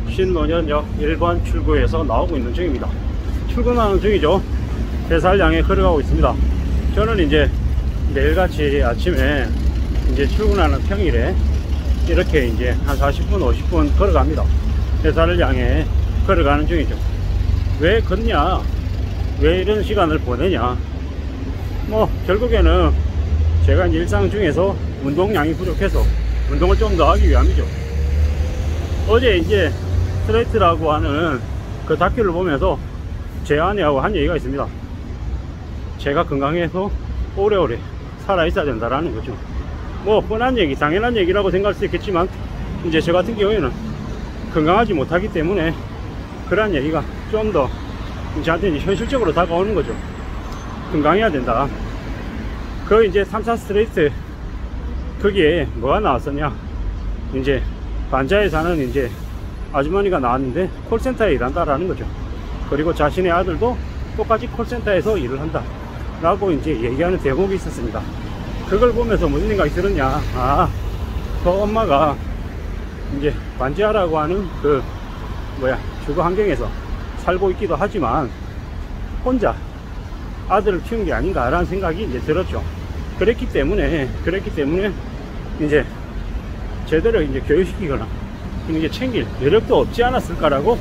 신논현역 1번 출구에서 나오고 있는 중입니다. 출근하는 중이죠. 대살량에 걸어가고 있습니다. 저는 이제 매일같이 아침에 이제 출근하는 평일에 이렇게 이제 한 40분 50분 걸어갑니다. 대살량에 걸어가는 중이죠. 왜 걷냐, 왜 이런 시간을 보내냐, 뭐 결국에는 제가 이제 일상 중에서 운동량이 부족해서 운동을 좀 더 하기 위함이죠. 어제 이제 스트레이트라고 하는 그 다큐를 보면서 제 아내하고 한 얘기가 있습니다. 제가 건강해서 오래오래 살아 있어야 된다라는 거죠. 뭐 뻔한 얘기, 당연한 얘기라고 생각할 수 있겠지만 이제 저 같은 경우에는 건강하지 못하기 때문에 그러한 얘기가 좀 더 저한테 이제 현실적으로 다가오는 거죠. 건강해야 된다. 그 이제 3차 스트레이트 거기에 뭐가 나왔었냐, 이제 반자에 사는 이제 아주머니가 나왔는데 콜센터에 일한다라는 거죠. 그리고 자신의 아들도 똑같이 콜센터에서 일을 한다 라고 이제 얘기하는 대목이 있었습니다. 그걸 보면서 무슨 생각이 들었냐, 그 엄마가 이제 반지하라고 하는 그 주거 환경에서 살고 있기도 하지만 혼자 아들을 키운 게 아닌가 라는 생각이 이제 들었죠. 그랬기 때문에 이제 제대로 이제 교육시키거나 이제 챙길 여력도 없지 않았을까라고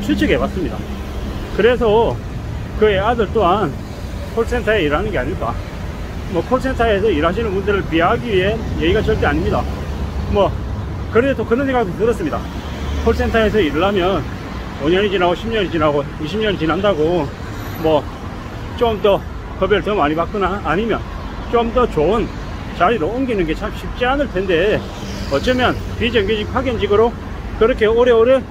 추측해 봤습니다. 그래서 그의 아들 또한 콜센터에 일하는 게 아닐까. 뭐 콜센터에서 일하시는 분들을 비하하기 위해 얘기가 절대 아닙니다. 뭐 그래도 그런 생각도 들었습니다. 콜센터에서 일을 하면 5년이 지나고 10년이 지나고 20년이 지난다고 뭐 좀 더 급여를 더 많이 받거나 아니면 좀 더 좋은 자리로 옮기는 게 참 쉽지 않을 텐데 어쩌면 비정규직 파견직으로 그렇게 오래오래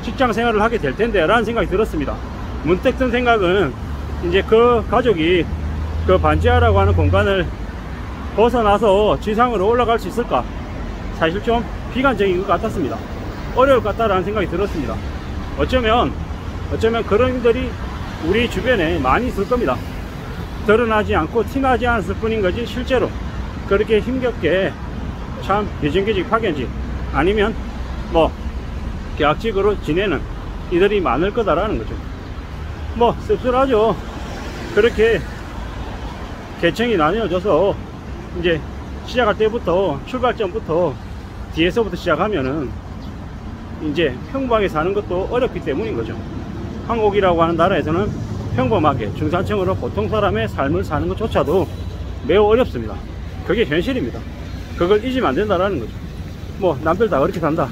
직장 생활을 하게 될 텐데 라는 생각이 들었습니다. 문득 든 생각은 이제 그 가족이 그 반지하라고 하는 공간을 벗어나서 지상으로 올라갈 수 있을까, 사실 좀 비관적인 것 같았습니다. 어려울 것 같다라는 생각이 들었습니다. 어쩌면 그런 일들이 우리 주변에 많이 있을 겁니다. 드러나지 않고 티나지 않았을 뿐인 거지 실제로 그렇게 힘겹게 참 비정규직 파견직 아니면 뭐 계약직으로 지내는 이들이 많을 거다라는 거죠. 뭐 씁쓸하죠. 그렇게 계층이 나뉘어져서 이제 시작할 때부터 출발점부터 뒤에서부터 시작하면은 이제 평범하게 사는 것도 어렵기 때문인 거죠. 한국이라고 하는 나라에서는 평범하게 중산층으로 보통 사람의 삶을 사는 것조차도 매우 어렵습니다. 그게 현실입니다. 그걸 잊으면 안 된다라는 거죠. 뭐 남들 다 그렇게 산다,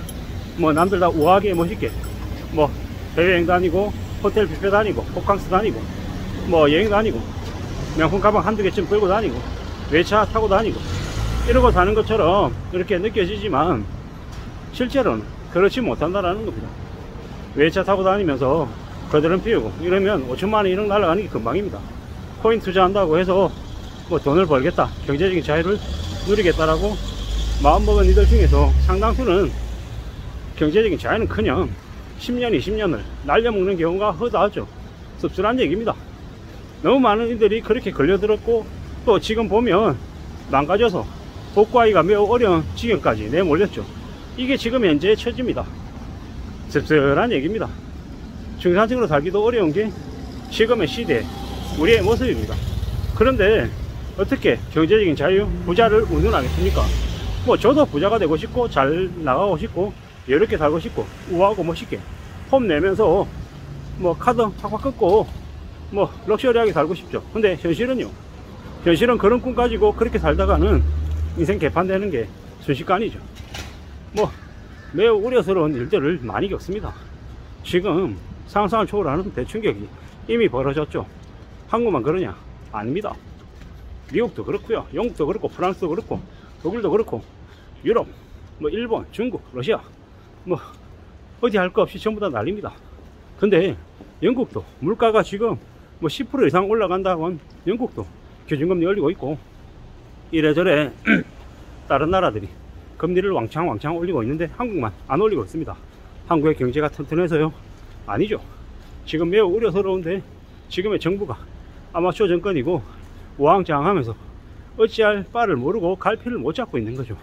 뭐 남들 다 우아하게 멋있게 뭐 해외여행 다니고 호텔 뷔페 다니고 호캉스 다니고 뭐 여행 다니고 명품 가방 한두 개쯤 들고 다니고 외차 타고 다니고 이러고 사는 것처럼 이렇게 느껴지지만 실제로는 그렇지 못한다라는 겁니다. 외차 타고 다니면서 거드름 피우고 이러면 5천만원 1억 날아가는 게 금방입니다. 코인 투자한다고 해서 뭐 돈을 벌겠다, 경제적인 자유를 누리겠다라고 마음먹은 이들 중에서 상당수는 경제적인 자유는 커녕 10년 20년을 날려먹는 경우가 허다하죠. 씁쓸한 얘기입니다. 너무 많은 이들이 그렇게 걸려들었고 또 지금 보면 망가져서 복구하기가 매우 어려운 지경까지 내몰렸죠. 이게 지금 현재의 처지입니다. 씁쓸한 얘기입니다. 중산층으로 살기도 어려운 게 지금의 시대 우리의 모습입니다. 그런데 어떻게 경제적인 자유, 부자를 운운하겠습니까? 뭐 저도 부자가 되고 싶고 잘 나가고 싶고 여유롭게 살고 싶고 우아하고 멋있게 폼 내면서 뭐 카드 팍팍 끊고 뭐 럭셔리하게 살고 싶죠. 근데 현실은요, 현실은 그런 꿈 가지고 그렇게 살다가는 인생 개판되는 게 순식간이죠. 뭐 매우 우려스러운 일들을 많이 겪습니다. 지금 상상을 초월하는 대충격이 이미 벌어졌죠. 한국만 그러냐? 아닙니다. 미국도 그렇고요, 영국도 그렇고, 프랑스도 그렇고, 독일도 그렇고, 유럽, 뭐 일본, 중국, 러시아, 뭐 어디 할 거 없이 전부 다 난립니다. 근데 영국도 물가가 지금 뭐 10% 이상 올라간다고 한 영국도 기준금리 올리고 있고 이래저래 다른 나라들이 금리를 왕창 올리고 있는데 한국만 안 올리고 있습니다. 한국의 경제가 튼튼해서요? 아니죠. 지금 매우 우려스러운데 지금의 정부가 아마추어 정권이고 우왕좌왕하면서 어찌할 바를 모르고 갈피를 못 잡고 있는 거죠.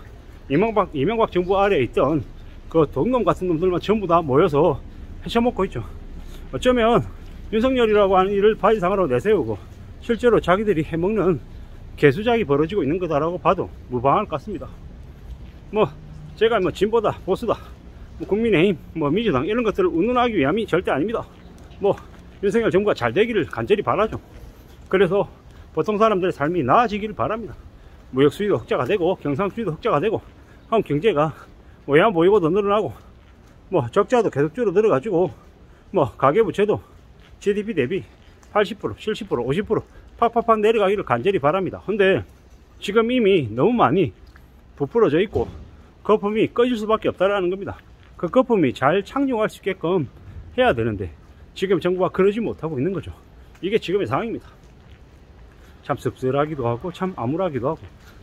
이명박 정부 아래에 있던 그 돈놈 같은 놈들만 전부 다 모여서 헤쳐먹고 있죠. 어쩌면 윤석열이라고 하는 일을 바지상으로 내세우고 실제로 자기들이 해먹는 개수작이 벌어지고 있는 거다라고 봐도 무방할 것 같습니다. 뭐 제가 뭐 진보다 보수다 뭐 국민의힘 뭐 민주당 이런 것들을 운운하기 위함이 절대 아닙니다. 뭐 윤석열 정부가 잘 되기를 간절히 바라죠. 그래서 보통 사람들의 삶이 나아지기를 바랍니다. 무역 수입도 흑자가 되고 경상 수입도 흑자가 되고 한국 경제가 외환 보유고도 늘어나고 뭐 적자도 계속 줄어들어가지고 뭐 가계부채도 GDP 대비 80%, 70%, 50% 팍팍팍 내려가기를 간절히 바랍니다. 근데 지금 이미 너무 많이 부풀어져 있고 거품이 꺼질 수밖에 없다라는 겁니다. 그 거품이 잘 착용할 수 있게끔 해야 되는데 지금 정부가 그러지 못하고 있는 거죠. 이게 지금의 상황입니다. 참 씁쓸하기도 하고 참 암울하기도 하고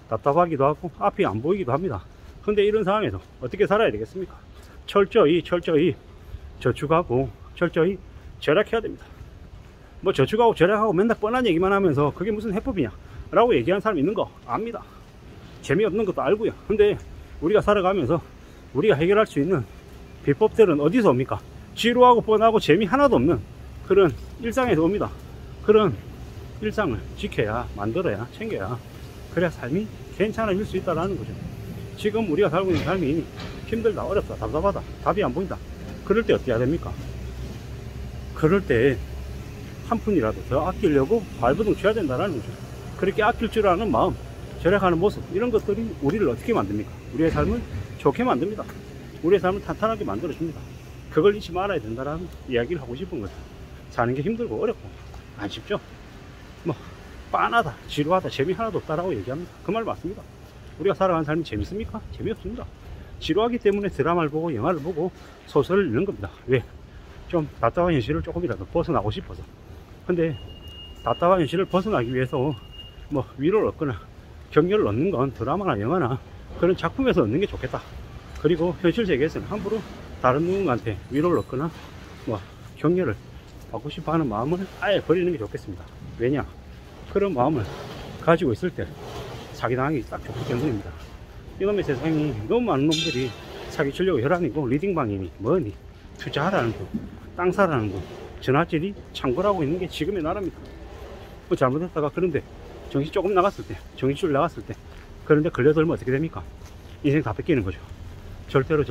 답답하기도 하고 앞이 안 보이기도 합니다. 근데 이런 상황에서 어떻게 살아야 되겠습니까? 철저히 저축하고 철저히 절약해야 됩니다. 뭐 저축하고 절약하고 맨날 뻔한 얘기만 하면서 그게 무슨 해법이냐 라고 얘기하는 사람 있는 거 압니다. 재미없는 것도 알고요. 근데 우리가 살아가면서 우리가 해결할 수 있는 비법들은 어디서 옵니까? 지루하고 뻔하고 재미 하나도 없는 그런 일상에서 옵니다. 그런 일상을 지켜야, 만들어야, 챙겨야 그래야 삶이 괜찮아질 수 있다는 거죠. 지금 우리가 살고 있는 삶이 힘들다, 어렵다, 답답하다, 답이 안 보인다. 그럴 때 어떻게 해야 됩니까? 그럴 때 한 푼이라도 더 아끼려고 발버둥 쳐야 된다는 거죠. 그렇게 아낄 줄 아는 마음, 절약하는 모습, 이런 것들이 우리를 어떻게 만듭니까? 우리의 삶을 좋게 만듭니다. 우리의 삶을 탄탄하게 만들어줍니다. 그걸 잊지 말아야 된다는 이야기를 하고 싶은 거죠. 사는 게 힘들고 어렵고 안 쉽죠? 뭐 빤하다, 지루하다, 재미 하나도 없다라고 얘기합니다. 그 말 맞습니다. 우리가 살아가는 삶이 재밌습니까? 재미없습니다. 지루하기 때문에 드라마를 보고 영화를 보고 소설을 읽는 겁니다. 왜? 좀 답답한 현실을 조금이라도 벗어나고 싶어서. 근데 답답한 현실을 벗어나기 위해서 뭐 위로를 얻거나 격려를 얻는 건 드라마나 영화나 그런 작품에서 얻는 게 좋겠다. 그리고 현실 세계에서는 함부로 다른 누군가한테 위로를 얻거나 뭐 격려를 받고 싶어 하는 마음을 아예 버리는 게 좋겠습니다. 왜냐? 그런 마음을 가지고 있을 때 사기당하기 딱 좋기 때문입니다. 이놈의 세상이 너무 많은 놈들이 사기치려고 혈안이고 리딩방이니 뭐니 투자하라는 거, 땅 사라는 거, 전화질이 창궐하고 있는 게 지금의 나라입니다. 뭐 잘못했다가 그런데 정신 조금 나갔을 때, 정신줄 나갔을 때 그런데 걸려들면 어떻게 됩니까? 인생 다 뺏기는 거죠. 절대로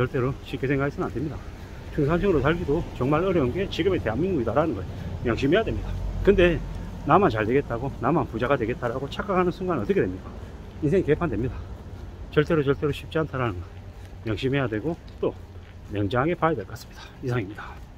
쉽게 생각해서는 안 됩니다. 중산층으로 살기도 정말 어려운 게 지금의 대한민국이다라는 걸 명심해야 됩니다. 근데 나만 잘 되겠다고, 나만 부자가 되겠다라고 착각하는 순간 어떻게 됩니까? 인생 개판됩니다. 절대로 쉽지 않다라는 걸 명심해야 되고 또 냉정하게 봐야 될 것 같습니다. 이상입니다.